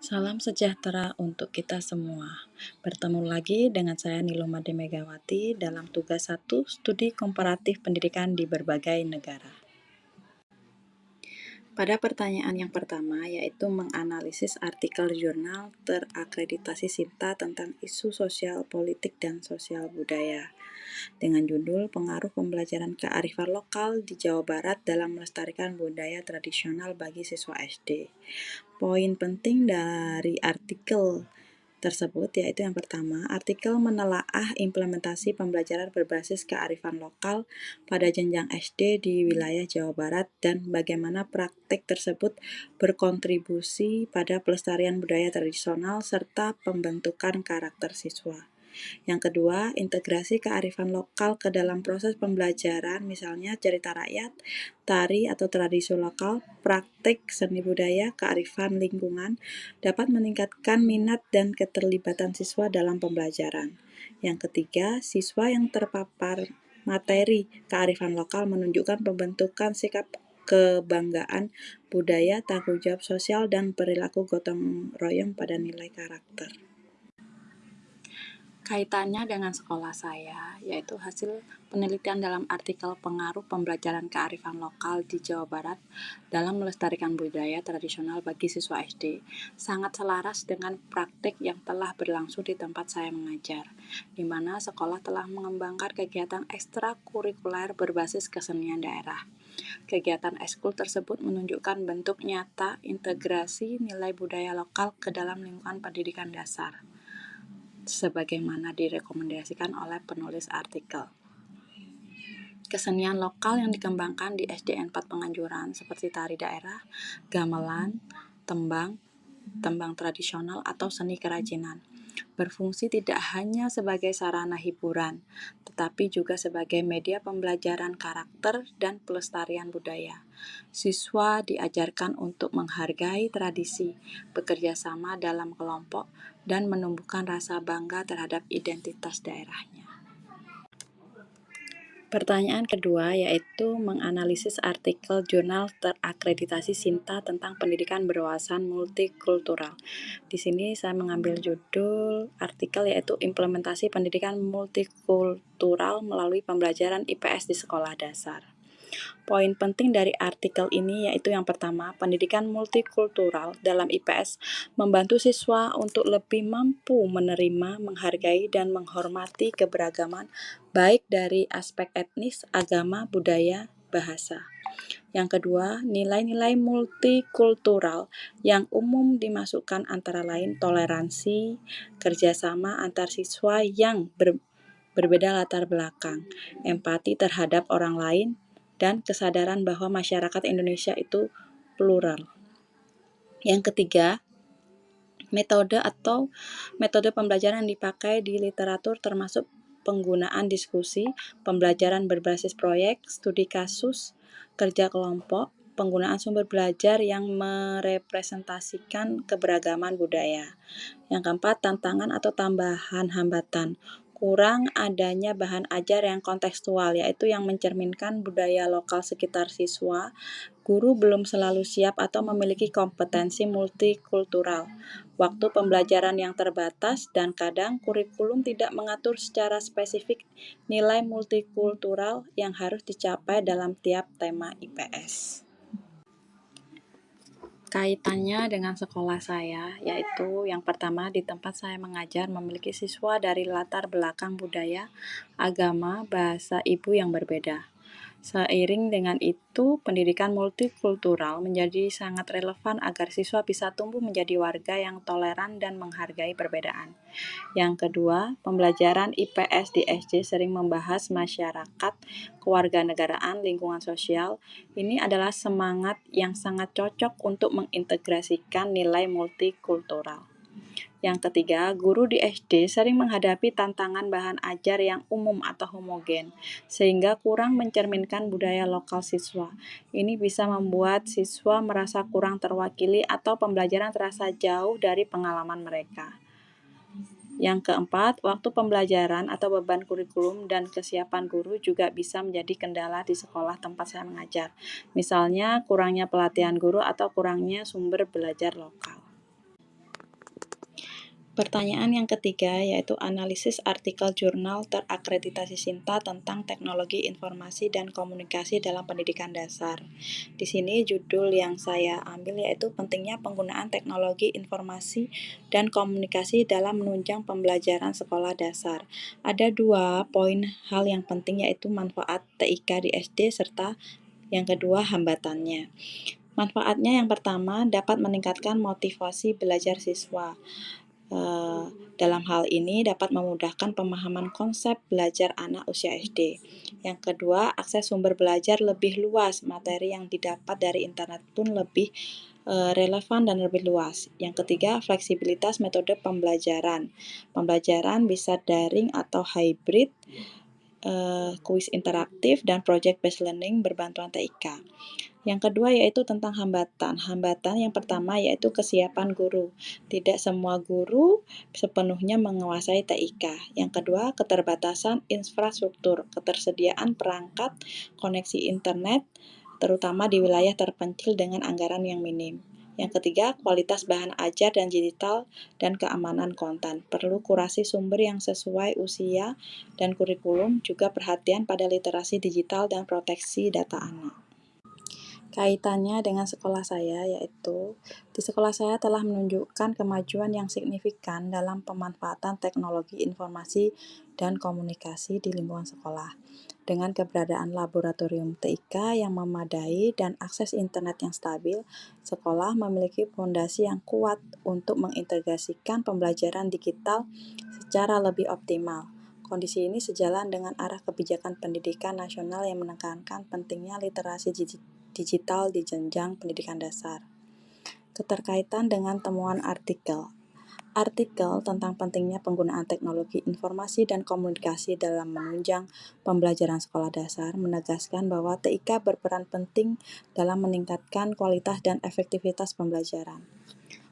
Salam sejahtera untuk kita semua. Bertemu lagi dengan saya Niloma D. Megawati dalam tugas 1 Studi Komparatif Pendidikan di Berbagai Negara. Pada pertanyaan yang pertama, yaitu menganalisis artikel jurnal terakreditasi SINTA tentang isu sosial politik dan sosial budaya dengan judul Pengaruh Pembelajaran Kearifan Lokal di Jawa Barat dalam Melestarikan Budaya Tradisional bagi Siswa SD. Poin penting dari artikel tersebut yaitu yang pertama, artikel menelaah implementasi pembelajaran berbasis kearifan lokal pada jenjang SD di wilayah Jawa Barat dan bagaimana praktik tersebut berkontribusi pada pelestarian budaya tradisional serta pembentukan karakter siswa. Yang kedua, integrasi kearifan lokal ke dalam proses pembelajaran, misalnya cerita rakyat, tari atau tradisi lokal, praktik seni budaya, kearifan lingkungan, dapat meningkatkan minat dan keterlibatan siswa dalam pembelajaran. Yang ketiga, siswa yang terpapar materi kearifan lokal menunjukkan pembentukan sikap kebanggaan budaya, tanggung jawab sosial, dan perilaku gotong royong pada nilai karakter. Kaitannya dengan sekolah saya, yaitu hasil penelitian dalam artikel Pengaruh Pembelajaran Kearifan Lokal di Jawa Barat dalam Melestarikan Budaya Tradisional bagi Siswa SD, sangat selaras dengan praktik yang telah berlangsung di tempat saya mengajar, di mana sekolah telah mengembangkan kegiatan ekstrakurikuler berbasis kesenian daerah. Kegiatan ekskul tersebut menunjukkan bentuk nyata integrasi nilai budaya lokal ke dalam lingkungan pendidikan dasar, sebagaimana direkomendasikan oleh penulis artikel. Kesenian lokal yang dikembangkan di SDN 4 Penganjuran seperti tari daerah, gamelan, tembang tradisional atau seni kerajinan, berfungsi tidak hanya sebagai sarana hiburan, tetapi juga sebagai media pembelajaran karakter dan pelestarian budaya. Siswa diajarkan untuk menghargai tradisi, bekerja sama dalam kelompok, dan menumbuhkan rasa bangga terhadap identitas daerahnya. Pertanyaan kedua yaitu menganalisis artikel jurnal terakreditasi SINTA tentang pendidikan berwawasan multikultural. Di sini saya mengambil judul artikel yaitu implementasi pendidikan multikultural melalui pembelajaran IPS di sekolah dasar. Poin penting dari artikel ini yaitu yang pertama, pendidikan multikultural dalam IPS membantu siswa untuk lebih mampu menerima, menghargai, dan menghormati keberagaman baik dari aspek etnis, agama, budaya, bahasa. Yang kedua, nilai-nilai multikultural yang umum dimasukkan antara lain toleransi, kerjasama antar siswa yang berbeda latar belakang, empati terhadap orang lain, dan kesadaran bahwa masyarakat Indonesia itu plural. Yang ketiga, metode pembelajaran yang dipakai di literatur termasuk penggunaan diskusi, pembelajaran berbasis proyek, studi kasus, kerja kelompok, penggunaan sumber belajar yang merepresentasikan keberagaman budaya. Yang keempat, tantangan atau tambahan hambatan. Kurang adanya bahan ajar yang kontekstual, yaitu yang mencerminkan budaya lokal sekitar siswa. Guru belum selalu siap atau memiliki kompetensi multikultural. Waktu pembelajaran yang terbatas dan kadang kurikulum tidak mengatur secara spesifik nilai multikultural yang harus dicapai dalam tiap tema IPS. Kaitannya dengan sekolah saya, yaitu yang pertama di tempat saya mengajar memiliki siswa dari latar belakang budaya, agama, bahasa ibu yang berbeda. Seiring dengan itu, pendidikan multikultural menjadi sangat relevan agar siswa bisa tumbuh menjadi warga yang toleran dan menghargai perbedaan. Yang kedua, pembelajaran IPS di SD sering membahas masyarakat, kewarganegaraan, lingkungan sosial. Ini adalah semangat yang sangat cocok untuk mengintegrasikan nilai multikultural. Yang ketiga, guru di SD sering menghadapi tantangan bahan ajar yang umum atau homogen, sehingga kurang mencerminkan budaya lokal siswa. Ini bisa membuat siswa merasa kurang terwakili atau pembelajaran terasa jauh dari pengalaman mereka. Yang keempat, waktu pembelajaran atau beban kurikulum dan kesiapan guru juga bisa menjadi kendala di sekolah tempat saya mengajar. Misalnya, kurangnya pelatihan guru atau kurangnya sumber belajar lokal. Pertanyaan yang ketiga yaitu analisis artikel jurnal terakreditasi Sinta tentang teknologi informasi dan komunikasi dalam pendidikan dasar. Di sini judul yang saya ambil yaitu pentingnya penggunaan teknologi informasi dan komunikasi dalam menunjang pembelajaran sekolah dasar. Ada 2 poin hal yang penting yaitu manfaat TIK di SD serta yang kedua hambatannya. Manfaatnya yang pertama dapat meningkatkan motivasi belajar siswa. Dalam hal ini dapat memudahkan pemahaman konsep belajar anak usia SD. Yang kedua, akses sumber belajar lebih luas, materi yang didapat dari internet pun lebih relevan dan lebih luas. Yang ketiga, fleksibilitas metode pembelajaran. Pembelajaran bisa daring atau hybrid, kuis interaktif, dan project based learning berbantuan TIK. Yang kedua yaitu tentang hambatan. Hambatan yang pertama yaitu kesiapan guru. Tidak semua guru sepenuhnya menguasai TIK. Yang kedua, keterbatasan infrastruktur, ketersediaan perangkat koneksi internet, terutama di wilayah terpencil dengan anggaran yang minim. Yang ketiga, kualitas bahan ajar dan digital dan keamanan konten. Perlu kurasi sumber yang sesuai usia dan kurikulum, juga perhatian pada literasi digital dan proteksi data anak. Kaitannya dengan sekolah saya, yaitu di sekolah saya telah menunjukkan kemajuan yang signifikan dalam pemanfaatan teknologi informasi dan komunikasi di lingkungan sekolah. Dengan keberadaan laboratorium TIK yang memadai dan akses internet yang stabil, sekolah memiliki fondasi yang kuat untuk mengintegrasikan pembelajaran digital secara lebih optimal. Kondisi ini sejalan dengan arah kebijakan pendidikan nasional yang menekankan pentingnya literasi digital di jenjang pendidikan dasar. Keterkaitan dengan temuan artikel. Artikel tentang pentingnya penggunaan teknologi informasi dan komunikasi dalam menunjang pembelajaran sekolah dasar menegaskan bahwa TIK berperan penting dalam meningkatkan kualitas dan efektivitas pembelajaran.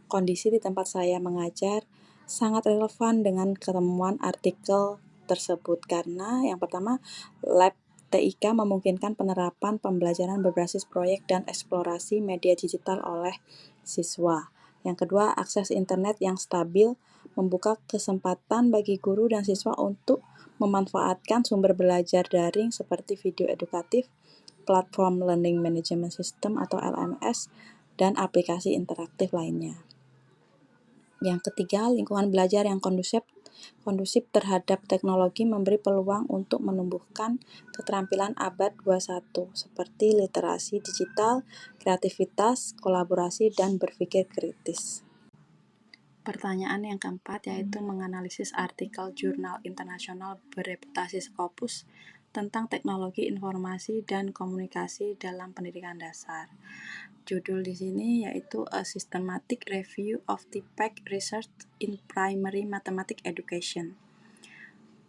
Kondisi di tempat saya mengajar sangat relevan dengan ketemuan artikel tersebut karena yang pertama, lab TIK memungkinkan penerapan pembelajaran berbasis proyek dan eksplorasi media digital oleh siswa. Yang kedua, akses internet yang stabil membuka kesempatan bagi guru dan siswa untuk memanfaatkan sumber belajar daring seperti video edukatif, platform Learning Management System atau LMS, dan aplikasi interaktif lainnya. Yang ketiga, lingkungan belajar yang kondusif terhadap teknologi memberi peluang untuk menumbuhkan keterampilan abad 21 seperti literasi digital, kreativitas, kolaborasi, dan berpikir kritis. Pertanyaan yang keempat yaitu menganalisis artikel jurnal internasional bereputasi Scopus tentang teknologi informasi dan komunikasi dalam pendidikan dasar. Judul di sini yaitu A Systematic Review of TPEC Research in Primary Mathematics Education.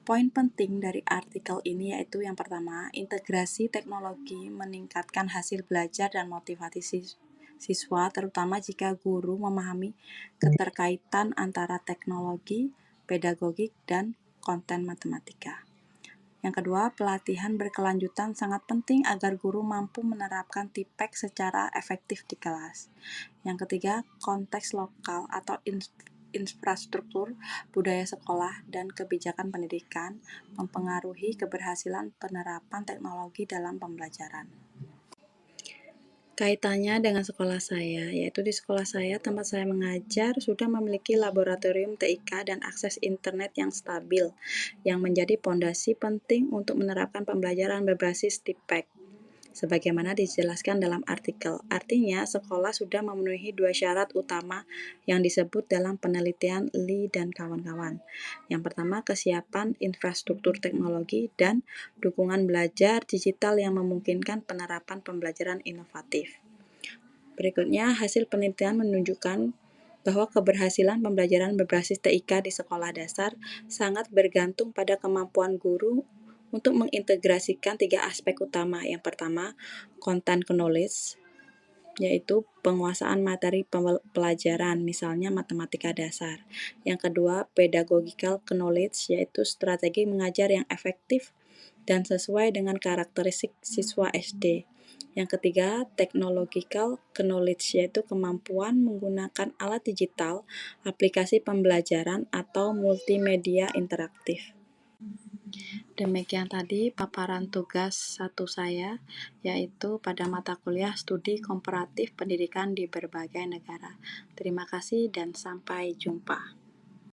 Poin penting dari artikel ini yaitu yang pertama, integrasi teknologi meningkatkan hasil belajar dan motivasi siswa, terutama jika guru memahami keterkaitan antara teknologi, pedagogik, dan konten matematika. Yang kedua, pelatihan berkelanjutan sangat penting agar guru mampu menerapkan TPEC secara efektif di kelas. Yang ketiga, konteks lokal atau infrastruktur, budaya sekolah, dan kebijakan pendidikan mempengaruhi keberhasilan penerapan teknologi dalam pembelajaran. Kaitannya dengan sekolah saya, yaitu di sekolah saya, tempat saya mengajar, sudah memiliki laboratorium TIK dan akses internet yang stabil, yang menjadi pondasi penting untuk menerapkan pembelajaran berbasis TPEC, sebagaimana dijelaskan dalam artikel. Artinya, sekolah sudah memenuhi 2 syarat utama yang disebut dalam penelitian Lee dan kawan-kawan. Yang pertama, kesiapan infrastruktur teknologi dan dukungan belajar digital yang memungkinkan penerapan pembelajaran inovatif. Berikutnya, hasil penelitian menunjukkan bahwa keberhasilan pembelajaran berbasis TIK di sekolah dasar sangat bergantung pada kemampuan guru untuk mengintegrasikan 3 aspek utama. Yang pertama, content knowledge, yaitu penguasaan materi pelajaran, misalnya matematika dasar. Yang kedua, pedagogical knowledge, yaitu strategi mengajar yang efektif dan sesuai dengan karakteristik siswa SD. Yang ketiga, technological knowledge, yaitu kemampuan menggunakan alat digital, aplikasi pembelajaran, atau multimedia interaktif. Demikian tadi paparan tugas 1 saya, yaitu pada mata kuliah Studi Komparatif Pendidikan di Berbagai Negara. Terima kasih dan sampai jumpa.